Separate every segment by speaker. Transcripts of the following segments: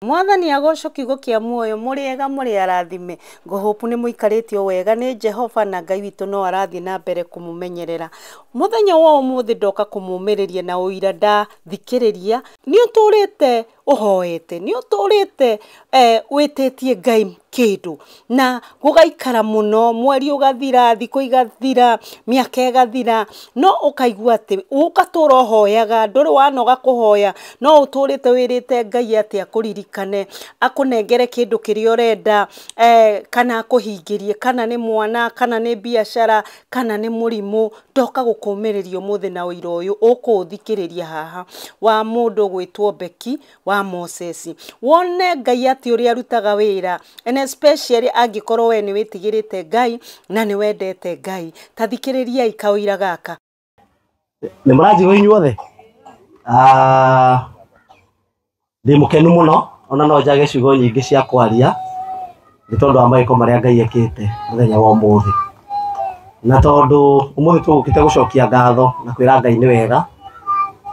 Speaker 1: Mwathani agocwo kiugo kia muoyo muriega muri arathime ngohopu ni muikaritio wega ni Jehova na Ngai witu no arathie na mbere kumumenyerera muthenya wa umuthi ndoka kumumiriria na uira ndathikiriria ni uturite uhoete ni uturite wititie Ngai kindu na gugaikara muno mweri ugathira thiko igathira miaka igathira no ukaigua ati ugatura hoyaga nduri wanoga kuhoya no uturite wirite Ngai ati akuririkane akunengere kindu kiria urenda kana akuhingirie kana ni mwana kana ni biashara kana ni murimu ndoka gukumiririo muthi na uira uyu ukuthikiriria haha wa mundu gwitwo Beki wa Moses wone Ngai ati uri arutaga wira especially angikorwo we ni witigirite Ngai na ni wendete Ngai tathikiriria ikawira gaka
Speaker 2: ni muraji we inyuothe ndi mukenu muno ona no njage ciugo nyingi cia kwaria ni tondu wa maiko maria Ngai ekite muthenya wa umuthi na tondu umuthi tugukite gucokia ngatho na kwira Ngai ni wega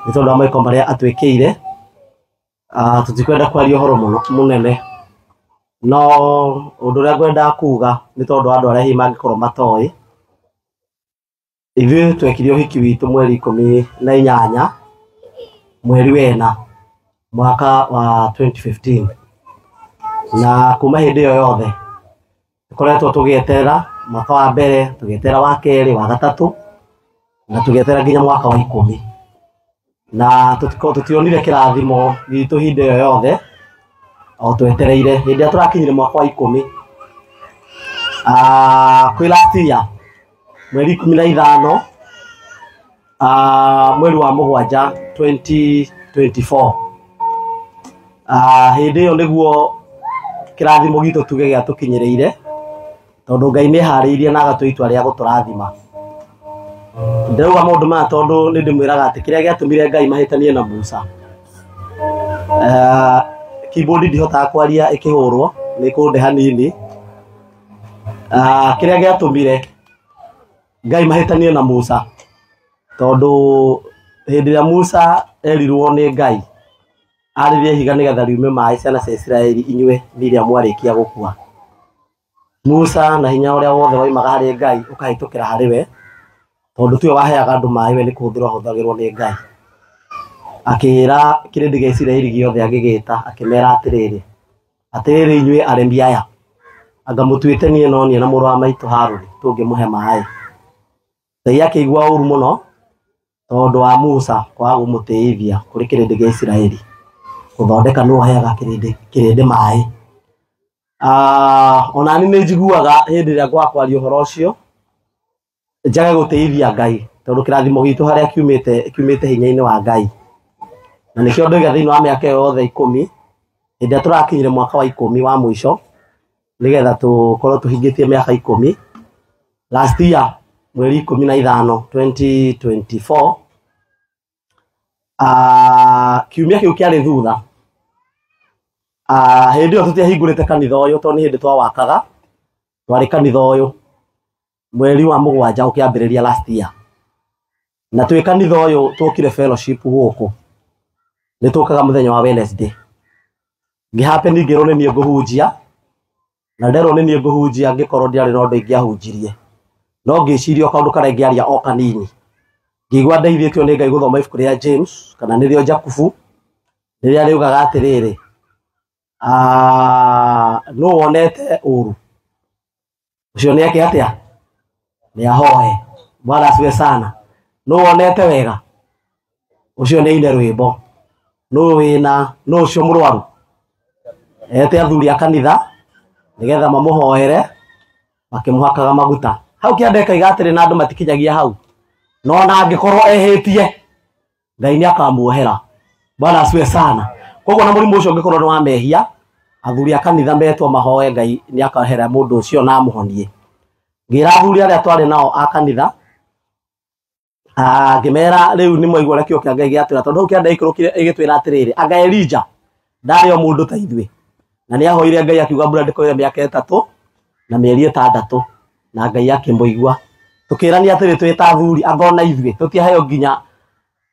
Speaker 2: ni tondu wa maiko maria atwikire tutikwenda kwaria horo munene no undu ria ngwenda kuga ni tondu andu aria hi mangikorwo matoi ithuĩ twekire ũhiki witũ mweri 18 mweri wena mwaka wa 2015 na kuma hĩndĩ ĩyo yothe tũkoretwo tũgĩeterera mwaka wa mbere tũgĩeterera wa kerĩ wa gatatũ na tũgĩeterera nginya mwaka wa 10 na tũtionire kĩrathimo gitũ hĩndĩ ĩyo yothe o twetereire hĩndĩ ĩrĩa tũrakinyire mwaka wa 10 kwĩ last year mweri 15 mweri wa mũgwanja 2024 hĩndĩ ĩyo nĩguo kĩrathimo gitũ tuge gĩa tũkinyĩrĩire tondu Ngai nĩ harĩirie na agatũhe itua rĩa gũtũrathima ndauga maũndũ maya tondu nĩ ndĩmwĩraga atĩ kĩrĩa gĩatũmire Ngai mahĩtanie na Musa keyboard ndihotaga kwaria ĩkĩhũrwo nĩ kũnde hanini kĩrĩa gĩatũmire Ngai mahĩtanie na Musa tondu hĩndĩ ĩrĩa Musa erirwo nĩ Ngai arĩrie higa nĩgetha riume maĩ ciana cia Isiraeli inyue rĩrĩa mwarĩkia gũkua Musa na hinya ũrĩa wothe waimaga harĩ Ngai ũkahĩtũkĩra harĩ we tondu tiwe waheaga andũ maĩ we nĩ kũhũthĩrwo ahũthagĩrwo nĩ Ngai akĩra kĩrĩndĩ gĩa Isiraeli gĩothe agĩgĩta akĩmera atĩrĩrĩ inyue aremi aya anga mũtuĩte niĩ no niĩ na mũrũ wa maitũ Harũni tũngĩmũhe maĩ Ngai akĩigua ũru mũno tondu wa Musa kwaga gũmũtĩithia kũrĩ kĩrĩndĩ gĩa Isiraeli gũthondeka nĩ ũheaga kĩrĩndĩ maĩ ona nĩ njiguaga hĩndĩ ĩrĩa ngwakwaria ũhoro ũcio njage gũtĩithia Ngai tondu kĩrathimo gitũ harĩa kiumĩte hinya-inĩ wa Ngai na nĩkĩo ndoiga thĩinĩ wa mĩaka yothe 10 hĩndĩ ĩrĩa tũrakinyire mwaka wa 10 wa mũico nĩgetha tũkorwo tũhingĩtie mĩaka 10 last year mweri 15 2024 kiumia kĩu kĩarĩ thutha hĩndĩ ĩyo tũtiahingũrĩte kanitha ũyũ tondũ nĩ hĩndĩ twawakaga twarĩ kanitha ũyũ mweri wa mũgwanja ũkĩambĩrĩria last year na twĩ kanitha ũyũ tũkire fellowship gũkũ nĩ tũkaga mũthenya wa Wednesday ngĩhappen ngĩrwo nĩ niĩ ngũhunjia na nderwo nĩ niĩ ngũhunjia ngĩkorwo ndiarĩ na ũndũ ingĩahunjirie no ngĩciria kaũndũ karĩa ingĩaria o kanini ngĩigua ndeithĩtio nĩ Ngai gũthoma ibuku rĩa James kana nĩrĩo Jakubu rĩrĩa rĩugaga atĩrĩrĩ nũ wonete ũru ũcio nĩeke atĩa nĩahoe Bwana asifiwe sana nũ wonete wega ũcio nĩine rwĩmbo nũ wĩna nũ ũcio mũrwaru ete athuri a kanitha nĩgetha mamũhoere makĩmũhakaga maguta hau kĩandeka igatĩrĩ na andũ matikinyagia hau no na angĩkorwo ehĩtie Ngai nĩ akamuohera Bwana asifiwe sana koguo na mũrimũ ũcio ũngĩkorwo nĩ wa mehia athuri a kanitha metwo mahoe Ngai nĩ akahera mũndũ ũcio na amũhonie ngĩra athuri arĩa twarĩ nao a kanitha ngĩmera rĩu nĩ mwaigua ũrĩa kĩo kĩa Ngai gĩatwĩra tondũ hau kĩanda igĩtwĩra atĩrĩrĩ anga Elija ndarĩ o mũndũ ta ithuĩ na nĩ ahoire Ngai akiuga mbura ndĩkoire mĩaka 3 na mĩeri 6 na Ngai akĩmũigua tukĩrania atĩrĩ twĩ ta athuri anga ona ithuĩ tũtiaheo nginya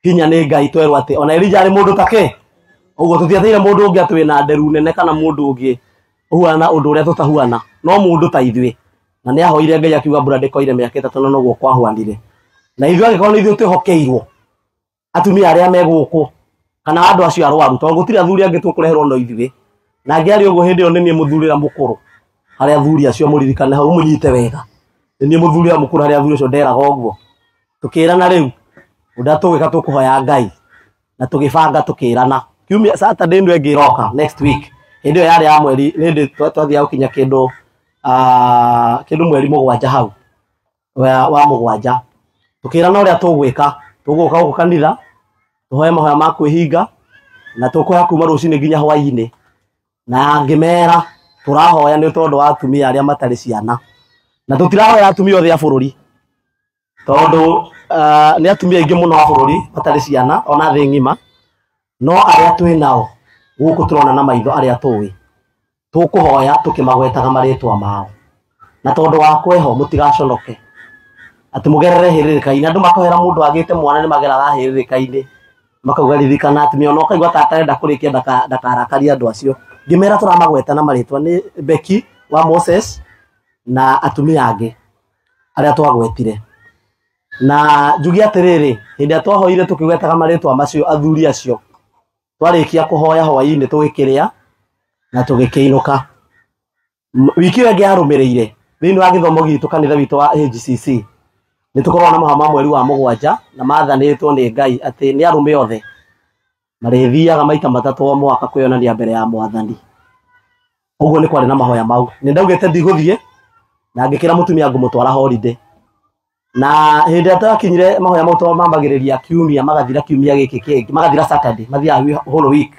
Speaker 2: hinya nĩ Ngai twerwo atĩ ona Elija arĩ mũndũ take Uguo tutiateire mundu ungi atwi na nderu nene kana mundu ungi huana undu uria tutahuana no mundu ta ithui na ni ahoire Ngai akiuga mbura ndikoire miaka 3 na noguo kwahuanire na ithui agikorwo ni ithui twihokeirwo atumia aria me guku kana andu acio arwaru tondu gutiri athuri angi tukureherwo no ithui na angi ari uguo hindi yo ni muthurira mukuru haria athuri acio muririkane hau munyite wega ni muthurira mukuru haria athuri acio nderaga uguo tukirana riu unda tugika tukuhoya Ngai na tugibanga tukirana kiumia Saturday ndio ngiroka next week hindi yo yari ya mweri hindi twathia gukinya kindu mweri mugwanja hau wa mugwanja tukirana uria tugwika tuguka guku kanitha tuhoye mahoya ma kwihinga na tukoya kuma rucini nginya hwaini na ngimera turahoya ni tondu wa atumia aria matari ciana na tutirahoya atumia othe a bururi tondu ni atumia ingi muno a bururi matari ciana ona thi ngima no aria twi nao guku turona na maitho aria tuwi tukuhoya tukimagwetaga maritwa mao na tondu wa kweho mutigaconoke ati mugerere hiririkaini andu makohera mundu agite mwana ni mageraga hiririkaini makauga ririkana atumia no kaigwa tatarenda kurikia ndakarakaria andu acio ngimera turamagweta na maritwa ni Becky wa Moses na atumia angi aria twagwetire na njugi atiriri hindi atwahoire tukigwetaga maritwa macio athuri acio twarikia kuhoya hwaini tugikiria na tugikiinuka wiki ĩyo yarumirire thiini wa githomo gitu kanitha witu wa AGCC ni tukorwo na mahama mweri wa mugwanja na mathanitwo ni Ngai ati ni arume othe marithiaga maita matatu o mwaka kwiyonania mbere ya mwathani uguo ni kwari na mahoya mau ni ndaugite ndiguthie na ngikira mutumia ngumutwara holiday na hindi atakinyire mahoya mau to mambagiriria kiumia magathira kiumia giki kingi magathira Saturday mathia whole week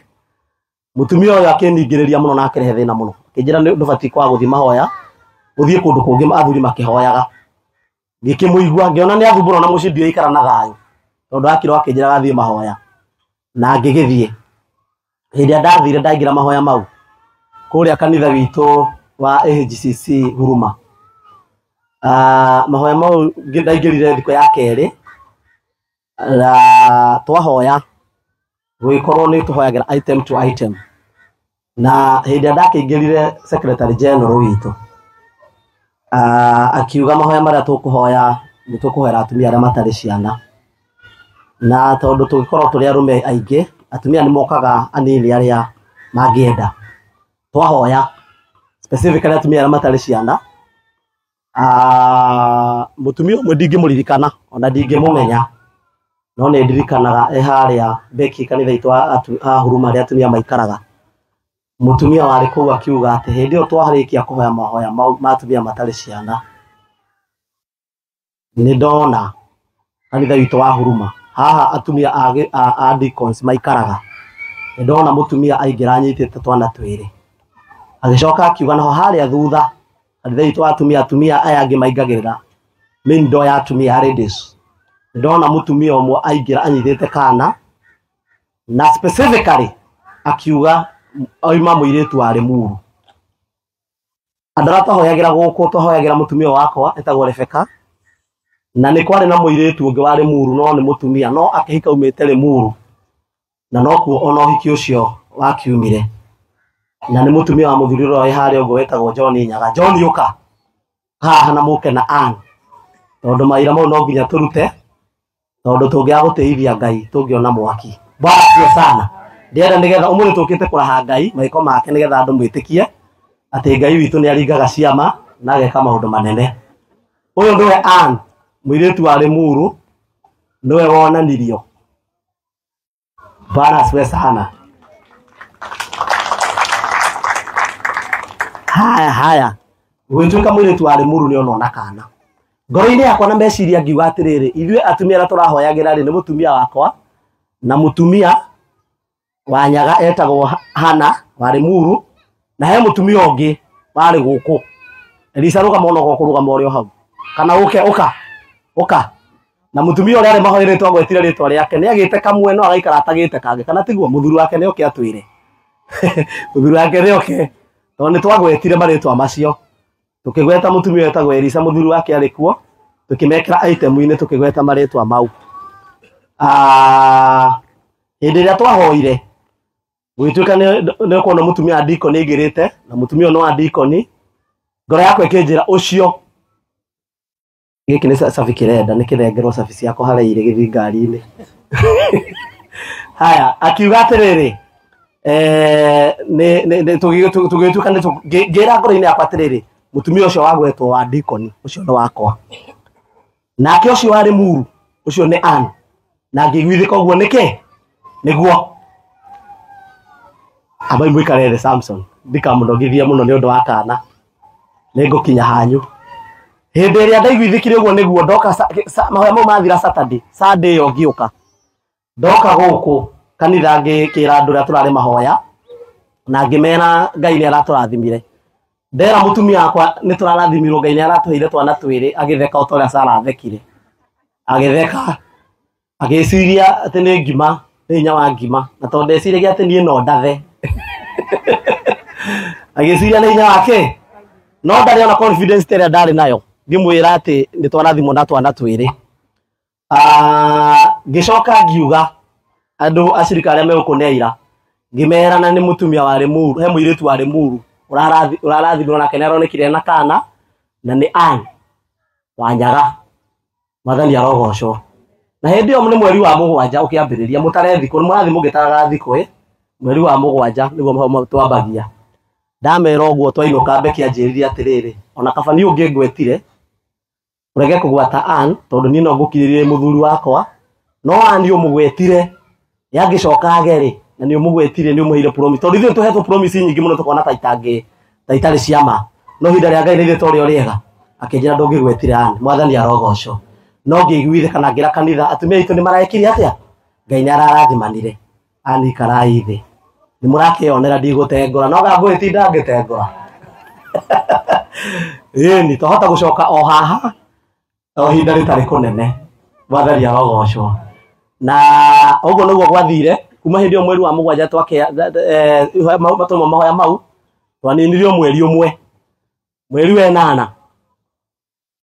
Speaker 2: mutumia uyu akiningiriria muno na akirehe thina muno kinjira ndubati kwa guthi mahoya uthie kundu kungi athuri makihoyaga ngikimuigua ngiona ni athumbura na muci ndio ikara na thayo tondu akiro akinjira gathie mahoya na ngigithie hindi ndathire ndaingira mahoya mau kuria kanitha witu wa AGCC Huruma mahoya mau ndaingirire thiko ya keri la twahoya gwikorwo ni tuhoyagira item to item na hindi ndakingirire secretary general witu akiuga mahoya maria tukuhoya ni tukuhoera atumia aria matari ciana na tondu tugikorwo turi arume aingi atumia ni mokaga anini aria mangienda twahoya specifically atumia aria matari ciana mutumia umwe ndingimuririkana ona ndingimumenya no ni ndirikanaga haria Becky kanitha itu Huruma aria atumia maikaraga mutumia wari kuu akiuga ati hindi yo twaharikia kuhoya mahoya ma atumia matari ciana ni ndona kanitha itu wa Huruma haha atumia a deacons maikaraga ni ndona mutumia aingira anyitite twana twiri agicoka akiuga no haria thutha kanitha itu atumia aya angi maingagirira main door ya atumia ladies ndona mutumia umwe aingira anyitite kana na specifically akiuga oima muiritu ari muru andara tahoyagira guku tahoyagira mutumia wakwa etagwo Rebecca na ni kwari na muiritu ungi wari muru no ni mutumia no akihika umite ri muru na no ku ono hiki ucio wakiumire na ni mutumia wa muthuriro wa hari ugo wetagwo John Nyaga John yuka haha na muke na an tondu maira mau no nginya turute tondu tungia guteithia Ngai tungiona mwaki basi sana ndienda nigetha umuri tukite kuraha Ngai maiko make nigetha andu mwitikie ati Ngai witu ni aringaga ciama na ageka maundu manene uyu ndiwe an muiritu ari muru ndiwe wonanirio bana swe sana haya gwituika muiritu ari muru ni ona kana ngoro-ini yakwa na meciria ngiuga atiriri ithuĩ atumia aria turahoyagira ri ni mutumia wakwa na mutumia wa Nyaga etagwo Hana wari muru na he mutumia ungi wari guku Elisa ruga mono go kuruga morio hau kana uka na mutumia uria ari mahoiretwo agwetire ritwa riake ni agite kamwe no agaikara atagite kange kana tiguo muthuru wake ni oke atwire muthuru wake ni oke to ni twagwetire maritwa macio tukigweta mutumia etagwo Elisa muthuru wake ari kuo tukimekira item-ini tukigweta maritwa mau hindi ria twahoire gwituika ne kuona mutumia adiko ni ngirite na mutumia no adiko ni ngoro yakwe kinjira ucio giki ni safi kirenda ni kirengerwo safi ciako hareire githingari-ini haya akiuga atiriri ne tugituika ni ngira ngoro-ini yakwa atiriri mutumia ucio wagwetwo wa adikoni ucio no wakwa nake ucio wari muru ucio ni Ann na ngigwithika uguo niki niguo abai mwikarere Samson ndikamunogithia muno ni undu wa kana ningukinya hanyu hindi ria ndaiguithikire uguo niguo ndoka mahoya mau mathira Saturday Sunday yo ngiuka ndoka guku kanitha ngikira andu ria turari mahoya na ngimena Ngai ni araturathimire ndera mutumia akwa ni turarathimirwo Ngai ni aratuheire twana twiri agitheka utoria Sara thekire agitheka agiciria ati ni ngima ni nya wa ngima na tonde ciragia ati ni no ndathe agiciria ni nya wake no ndari ona confidence tere ndari nayo ngimwira ati ni twarathimwo na twana twiri ngicoka ngiuga andu acirika aria megukuneira ngimerana ni mutumia wari muru he muiritu wari muru urarathimwo nake ni aronekire na kana na ni Ann Wanyaga Mwathani arogocwo na hindi yo ni mweri wa mugwanja ukiambiriria mutare thiko murathi mugitaraga thiko mweri wa mugwanja niguo twambagia ndamera uguo twainuka mbeki anjiriria atiriri ona kabani ungi ngwetire urege kugwata Ann tondu ni no ngukiririe muthuri wakwa no Ann umugwetire yangicoka ageri na ni umugwetire ni umuhire promise tondu ithu tuhetwo promise nyingi muno tukona taitari ciama no hinda ria Ngai ni ritore oriega akinjira ndungigwetire Ann Mwathani arogocwo no ngiguithika na ngira kanitha atumia itu ni maraikiri atia Ngai ni ararathimanire Ann karai thi ni murakionera ndigutengora no gangwitinda ngitengora ni tohota gucoka o haha o hinda ritari kunene Mwathani arogocwo na uguo niguo gwathire kuma hindi o mweri wa mugwanja twake matuma mahoya mau twaninirio mweri umwe mweri wa 8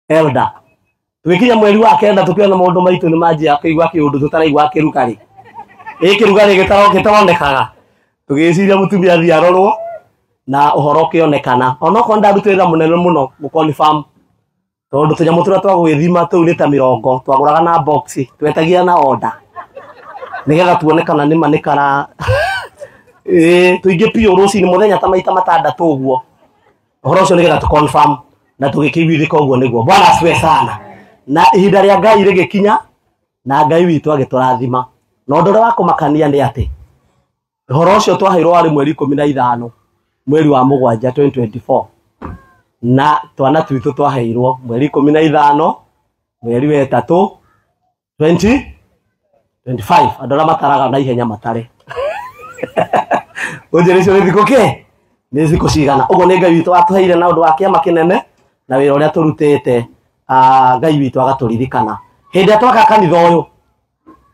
Speaker 2: elda twikinya mweri wa kenda tukiona maundu maitu ni manjia kuigwa kiundu tutaraigwa kirukari kirugari gitaronekaga tugiciria mutumia thi arorwo na uhoro kionekana onoko ndarutira munene muno guconfirm tondu tunyamu turia twagwithima tuu ni ta 40 twaguraga na box twetagia na order nigetha tuonekana ni manikara tuinge pio ruci ni muthenya ta maita matandatu uguo uhoro ucio nigetha tu confirm na tugikiguithika uguo niguo Bwana asifiwe sana na ihinda ria Ngai rigikinya na Ngai witu agiturathima no ndore wa kumakania ni ati uhoro ucio twaheirwo wari mweri 15 mweri wa mugwanja 2024 na twana twitu twaheirwo mweri 15 mweri wa 3 2025 andora mataraga na ihenya matare unjericio ni thiko ke ni thiko cigana uguo ni Ngai witu atuheire na undu wa kiama kinene na wira uria turutete Ngai witu agaturirikana hindi atwaka kanitha uyu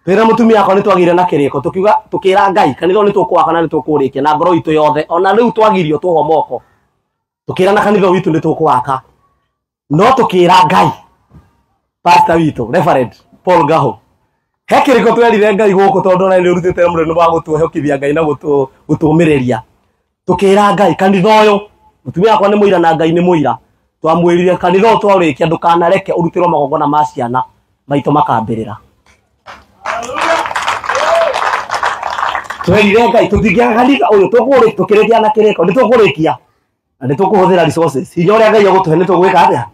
Speaker 2: twira mutumia akwa ni twagire na kiriko tukiuga tukira Ngai kanitha ni tukwaka na ni tukurikia na ngoro itu yothe ona riu twagirio tuho moko tukira na kanitha witu ni tukwaka no tukira Ngai pastor witu Reverend Paul Gaho he kiriko twerire Ngai guku tondu na ni urutite mureno wa gutuhokithia Ngai na gutumiriria tukira Ngai kanitha uyu mutumia akwa ni muira na Ngai ni muira twamwirire kanitha twarikia ndukanareke urutirwo magongona ma ciana maito makambirira twerire Ngai tuthigia kanitha uyu tukirikia na kiriko ni tukurikia na ni tukuhuthira resources hinya uria Ngai agutuhe ni tugwika atia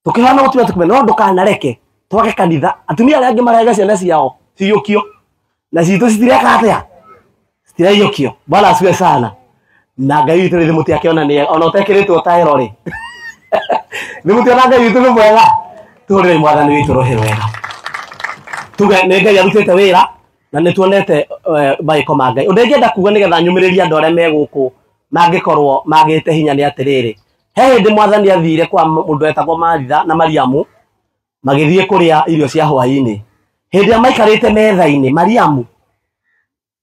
Speaker 2: tukihana gutumia tukumena no ndukanareke twake kanitha atumia aria angi marega ciana ciao ciyukio na citu citireka atia citireyukio Bwana asifiwe sana na Ngai witu ni muti akiona ni ona utekiritwo tairo ri ni muti ona Ngai witu ni mwega turire Mwathani witu rohe wega tuge ni Ngai arutite wira na ni tuonete maiko ma Ngai undengenda kuga nigetha nyumiriria andu aria meguku mangikorwo magite hinya ni atiriri he hindi Mwathani athire kwa mundu etagwo Maritha na Mariamu magithie kuria irio cia hwaini hindi maikarite metha-ini Mariamu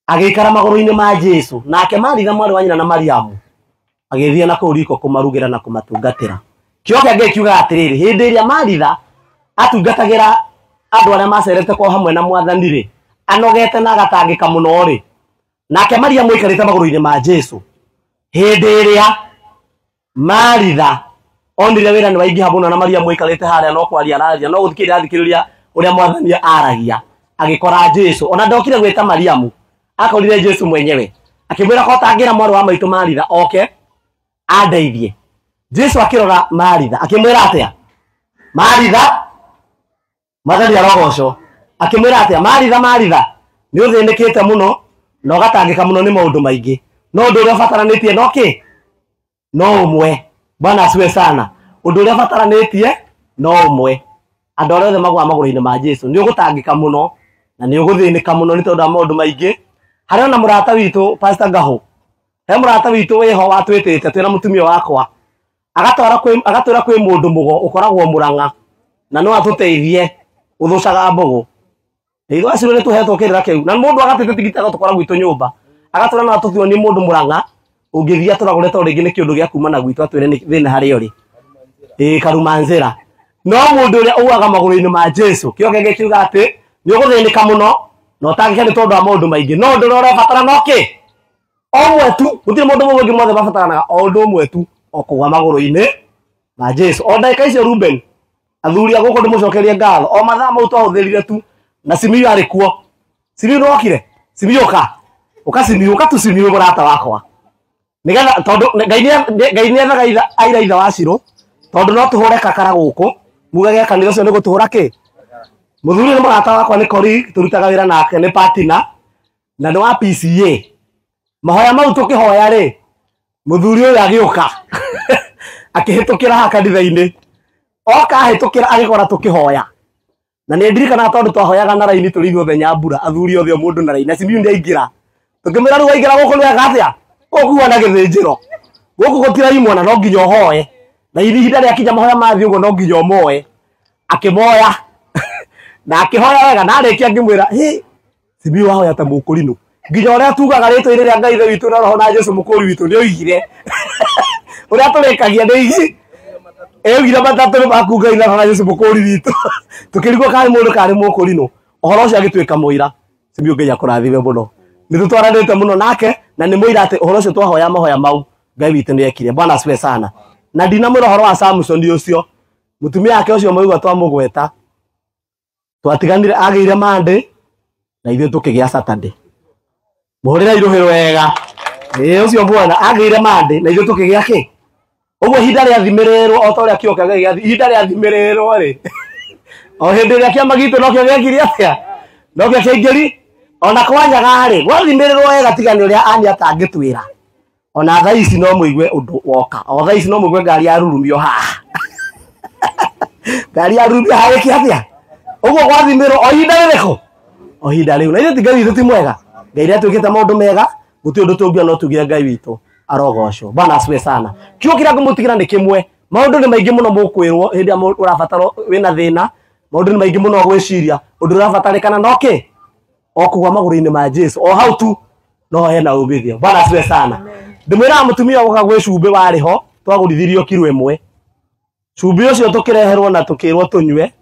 Speaker 2: agikara magoro-ini ma Jesu nake Maritha mwari wa nyina na Mariamu agithie na kuriko kumarugira na kumatungatira kio kia Ngai kiuga atiriri hindi iria Maritha atungatagira andu aria macerete kwa hamwe na Mwathani ri anogete na agatangika muno ri nake Maria mwikarite maguru-ini ma Jesu hindi iria Maritha onire wira ni waingi habuna na Maria mwikarite haria no kwaria araria no guthikira athikiriria uria mwathani aragia agikora Jesu ona ndokire gweta Mariamu akorire Jesu mwenyewe akimwira ko tangira mwaru wa maitu Maritha oke andeithie Jesu akirora Maritha akimwira atia Maritha mathani arogoco akimwira atia Maritha ni uthinikite muno no gatangika muno ni maundu maingi no ndu uria bataranitie no ki no umwe bwana asiwe sana undu uria bataranitie no umwe andu othe magwa maguru-ini ma Jesu ni ugutangika muno na ni uguthinika muno ni tondu maundu maingi hari ona murata witu Pastor Ngahu he murata witu wiho watwitite twina mutumia wakwa agatwira kwi mundu mugo ukoragwo Murang'a na no atuteithie uthucaga mbogo Ego acio ni tuhetwo kirira kiu na mundu agatete tigita tukora gwitu nyumba agatwira no atuthio ni mundu Murang'a ungithia turagureta ringi ni kiundu gia kuma na gwitu atwire ni thina hari ori Karumanzira no mundu uria uaga maguru-ini ma Jesu kio gege kiuga ati ni uguthinika muno no tangika ni tondu wa maundu maingi no ndu ora batara no ki omwe tu gutire mundu mungi mothe babatana o ndu omwe tu okugwa maguru-ini ma Jesu o ndaka icio Ruben athuri aguko ndimucokerie ngatho o mathaa mau twahuthirire tu na Simiyu ari kuo Simiyu nokire Simiyu uka Simiyu uka tu Simiyu murata wakwa nigetha tondu ngai ni ethaga aira itha wa Ciro tondu no tuhure kakara guku mugage kanitha cio ni gutuhura ki muthuri ni murata wakwa ni Kori turutaga wira nake ni partner na ni wa PCA mahoya mau tukihoya ri muthuri uyu agiuka akihitukira ha kanitha-ini oka ahitukira agikora tukihoya na ni ndirikana tondu twahoyaga na raini turi ithuothe Nyambura athuri othe mundu na raini na Simiyu ndaingira tukimira ru waingira guku ni agathia okuwa na githinjiro guku gutira imwana no nginya hoye na ihinda ria kinya mahoya mathi ugo no nginya moye akimoya na akihoya wega na arikia ngimwira hi Simiyu wahoya ta mukurino nginya uria tugaga ritwa iri ria Ngai ithe witu na roho na Jesu mukuri witu ni oigire uria turikagia ni ici gira matatu bakuga ila na Jesu mukuri witu tukirigwo kari mundu kari mukurino ohoro cio agitwika muira Simiyu Ngai akurathime muno ni tutwaranite muno nake na ni muira ati ohoro cio twahoya mahoya mau Ngai witu ni ekire bwana asiwe sana na ndina mwira horo wa Samson ucio mutumia yake ucio moigwa twamugweta twatiganire agire Monday na ithuĩ tukigia Saturday muhurira iruhiro wega ucio bwana agire Monday na ithuĩ tukigia ki uguo hinda ria thimiriro o ta uria kioka gia hinda ria thimiriro ri o hindi ria kiama gitu no kio gekiri atia no kio kiingiri ona kwanyaga ri gwa thimiriro wega tigani uria ani atangitwira ona thaa ici no muigwe undu woka o thaa ici no muigwe ngari ya rurumio ha ngari ya rurumio ha iki atia uguo gwa thimiriro o hinda ririko o hinda riu na ithuĩ ti Ngai witũ ti mwega Ngai ria twikite maundu mega guti undu tungio no tugire Ngai witũ arogocwo bana asiwe sana kio kira ngumutigira ni kimwe maundu ni maingi muno mukwirwo hindi urabataro wina thina maundu ni maingi muno gwiciria undu urabatarikana no ki okugwa maguru-ini ma Jesu o how to no hena ubithio bana asiwe sana ndimwira mutumia woka gwe cumbi wari ho twagurithirio kiro imwe cumbi ucio tukireherwo na tukirwo tunywe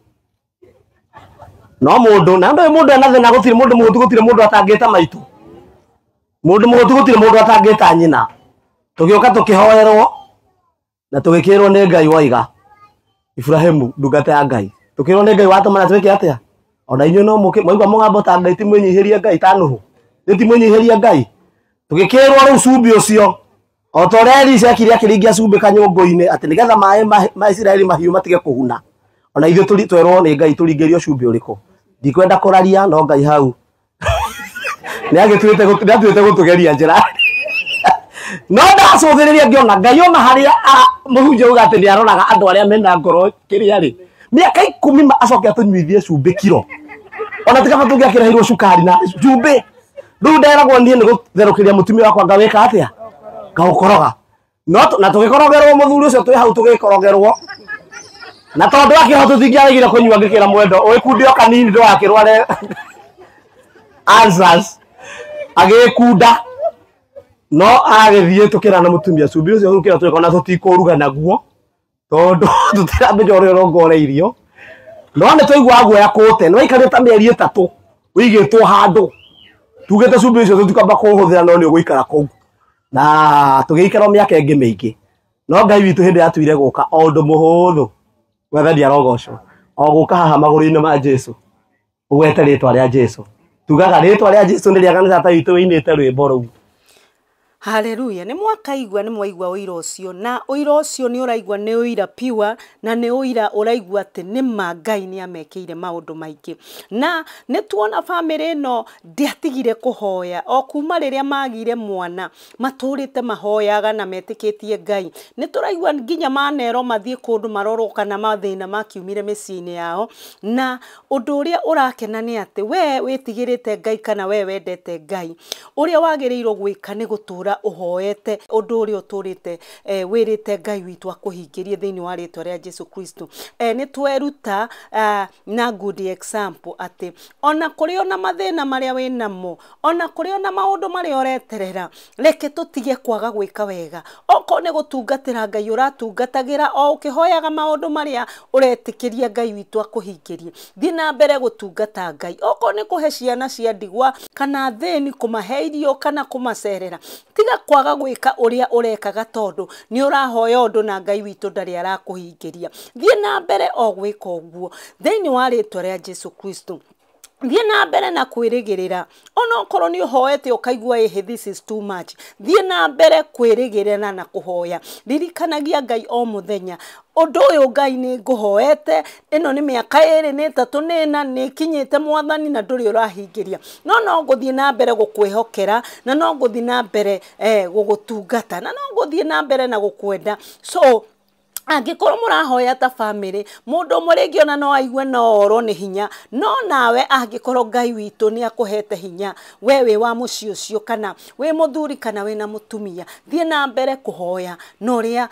Speaker 2: no mundu na ndo mundu ena thina gutire mundu muhutu gutire mundu atangita maitu mundu muhutu gutire mundu atangita nyina tugioka tukihoerwo na tugikirwo ni Ngai waiga Ibrahimu ndungata ya Ngai tukirwo ni Ngai watuma na twike atia ona inyu no moigwa mugambo ta Ngai ti mwenyihirie Ngai tanuhu ni ti mwenyihirie Ngai tugikirwo ru cumbi ucio o toreri ciakiria kiringia cumbi kanyungu-ini ati nigetha ma Israeli mahiu matige kuhuna ona ithuĩ turi twerwo ni Ngai turingirio cumbi uriku ndikwenda kuraria no Ngai hau ni agituite gutugeria njira no ndacuthiriria ngiona Ngai ona haria muhunjia uga ati ni aroraga andu aria mena ngoro kiria ri miaka 10 acoke atunyuithie cumbi kiro ona tikaba tungiakirahirwo cukari na cumbi riu nderagwo nie ni gutherukiria mutumia wakwa ngawika atia ngaukoroga no na tugikorogerwo muthuri ucio twi hau tugikorogerwo na tondu akihoto thingiarigire kunyua ngikira mwendo uikundio kanini ndo akirware answers agikunda no agithie tukira na mutumia cumbi ucio ukira twikona tutikuruga naguo tondu tutiramenya uria urongoreirio no ni twaigua guoya kute no ikarita mieri 3 wigitwo handu tugete cumbi ucio tutikamba kuhuthira no ni uguikara kuu na tugiikara miaka ingi mingi no Ngai witu hindi atuire guka o ndu muhuthu wethani arogocwo o guka haha maguru-ini ma Jesu ugwete ritwa ria Jesu tugaga ritwa ria Jesu ni ria kanitha ta witu winite rwimbo ruu.
Speaker 1: Haleluya. Ni mwakaigua ni mwaigua uira ucio na uira ucio ni uraigua ni uira piwa na ni uira uraigua ati ni Ngai ni amekeire maundu maingi na ni tuona family no ndiatigire kuhoya o kuma riria magire mwana maturite mahoyaga na metikitie Ngai ni turaigua nginya manero mathie kundu maroroka na mathina makiumire miciini yao na undu uria urakena ni ati we witigirite Ngai kana we wendete Ngai uria wagirirwo gwika ni gutura uhoete undu uria uturite wirite Ngai witu akuhingirie thiini wa ritwa ria Jesu Kristo ni tweruta na good example ati ona kuri ona mathina maria winamo ona kuri ona maundu maria ureterera reke tutige kwaga gwika wega oko ni gutungatira Ngai uratungatagira o ukihoyaga maundu maria uretikiria Ngai witu akuhingirie thii na mbere gutungata Ngai oko ni kuhe ciana cia ndigwa kana thini kumaheirio kana kumacerera tiga kwaga gwika uria urekaga tondu ni urahoya undu na Ngai witu ndari arakuhingiria thii na mbere o gwika uguo thiini wa ritwa ria Jesu Kristo thie na mbere na kwirigirira ona okoro ni uhoete ukaigua this is too much thie na mbere kwirigirira na kuhoya ririkanagia Ngai o muthenya undu uyu Ngai ni nguhoete ino ni miaka 2 ni 3 ni 4 ni kinyite mwathani na nduri urahingiria no nguthie na mbere gukwihokera na no nguthie na mbere gugutungata na no nguthie na mbere na gukwenda so angikoro murahoya ta family mundu muringi ona no aigwe no oro ni hinya no nawe angikoro Ngai witu ni akuhete hinya wewe wa muci ucio kana we muthuri kana we na mutumia thie na mbere kuhoya no ria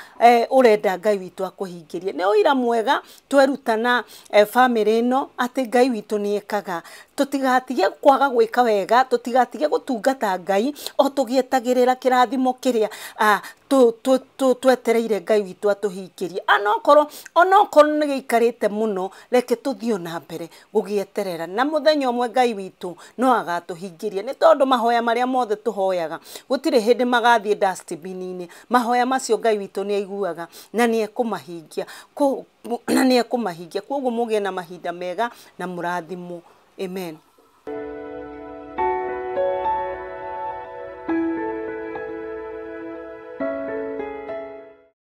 Speaker 1: urenda Ngai witu akuhingirie ni uira mwega twerutana family no ati Ngai witu ni ekaga tutigatige kwaga gwika wega tutigatige gutungata Ngai o tugietagirira kirathimo kiria twetereire Ngai witu atuhingirie onokoro ni giikarite muno reke tuthio na mbere gugieterera na muthenya umwe Ngai witu no agatuhingirie ni tondu mahoya maria mothe tuhoyaga gutire hindi magathie dustbin-ini mahoya macio Ngai witu ni aiguaga na ni ekumahingia koguo mugie na mahinda mega na murathimo amen.